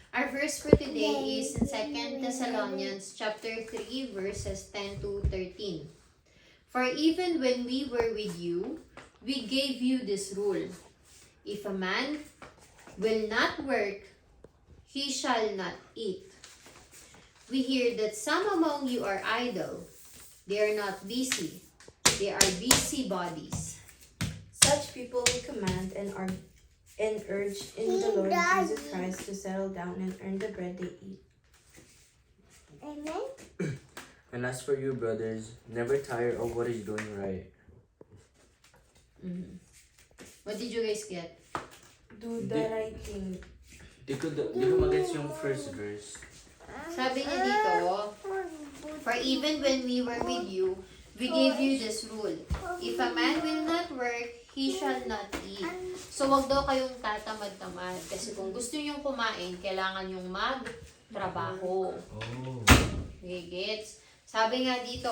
Our verse for today is in 2 Thessalonians chapter 3 verses 10 to 13. For even when we were with you, we gave you this rule. If a man will not work, he shall not eat. We hear that some among you are idle. They are not busy. They are busybodies. Such people we command and urge in the Lord Jesus Christ to settle down and earn the bread they eat. Amen. And as for you, brothers, never tire of what is doing right. What did you guys get? Do the right thing. Di ko magets yung first verse. Sabi niya dito, for even when we were with you, we gave you this rule. If a man will not work, he shall not eat. So, wag daw kayong tatamad-tamad. Kasi kung gusto nyong kumain, kailangan nyong magtrabaho. Oh. Okay, gets? Sabi nga dito,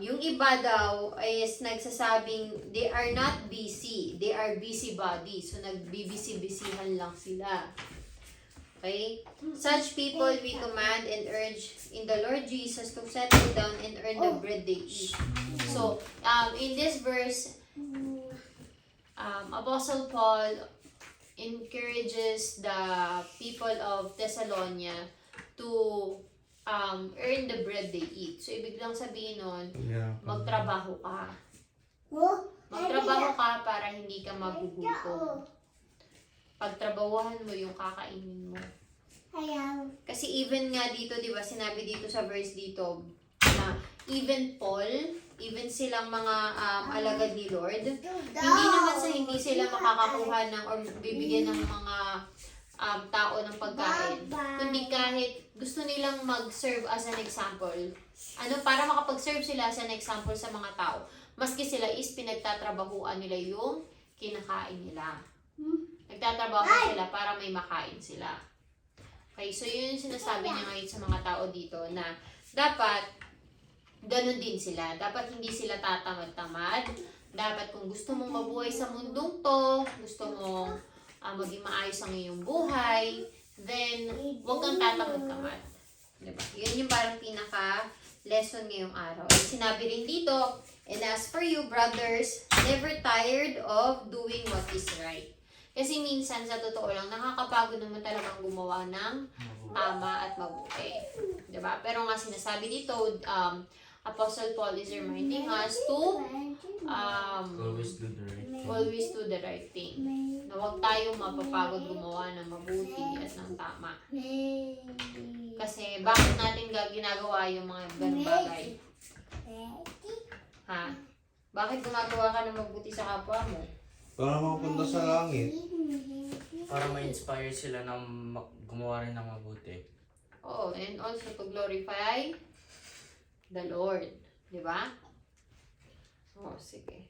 yung iba daw is nagsasabing they are not busy. They are busybodies. So, nagbibisi-bisihan lang sila. Okay? Such people we command and urge in the Lord Jesus to settle down and earn the bread they eat. So, in this verse, Apostle Paul encourages the people of Thessalonia to earn the bread they eat. So, ibig lang sabihin nun, magtrabaho ka. Magtrabaho ka para hindi ka magugutom. Pagtrabahuhan mo yung kakainin mo. Kasi even nga dito, di ba, sinabi dito sa verse dito, na even Paul, even silang mga alagad ni Lord, hindi naman sa hindi sila makakakuha ng or bibigyan ng mga tao ng pagkain. Kundi kahit gusto nilang mag-serve as an example, para makapag-serve sila as an example sa mga tao, maski sila is pinagtatrabahuan nila yung kinakain nila. Nagtatrabaho sila para may makain sila. Okay, so yun yung sinasabi niya ngayon sa mga tao dito na dapat ganun din sila. Dapat hindi sila tatamad-tamad. Dapat kung gusto mong mabuhay sa mundong to, gusto mong maging maayos ang iyong buhay, then huwag kang tatamad-tamad. Diba? Yun yung parang pinaka-lesson ngayong araw. And sinabi rin dito, and as for you, brothers, never tired of doing what is right. Kasi minsan, sa totoo lang, nakakapagod naman talagang gumawa ng tama at mabuti. Diba? Pero nga sinasabi dito, Apostle Paul is reminding us to Always do the right thing. always do the right thing. Na huwag tayong mapapagod gumawa ng mabuti at ng tama. Kasi bakit natin ginagawa yung mga ganung bagay? Ha? Bakit gumagawa ka ng mabuti sa kapwa mo? Para makapunta sa langit. Para ma-inspire sila na gumawa rin ng mabuti. Oh, and also to glorify the Lord. Di ba? Oh, sige.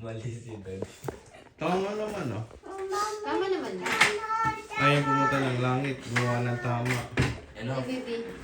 Mali si Dad. Tama naman, no? Tama naman na. Ayaw pumunta ng langit, gumawa ng tama. Enough. Hey, baby.